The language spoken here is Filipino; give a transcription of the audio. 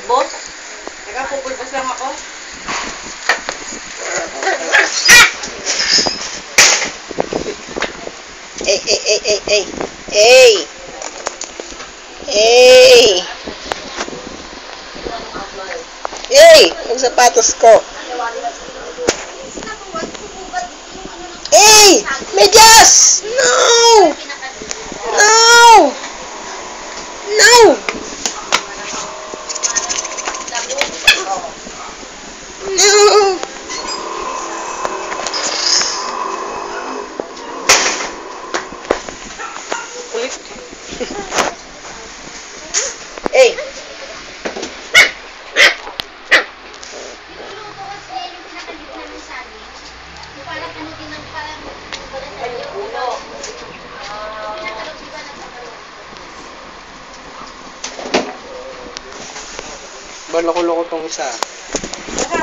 Pupulbos? Teka, pupulbos lang ako. Ang sapatos ko. Medyas! No! No! No! No! Ulit. Ba, loko-loko tong isa. Teka.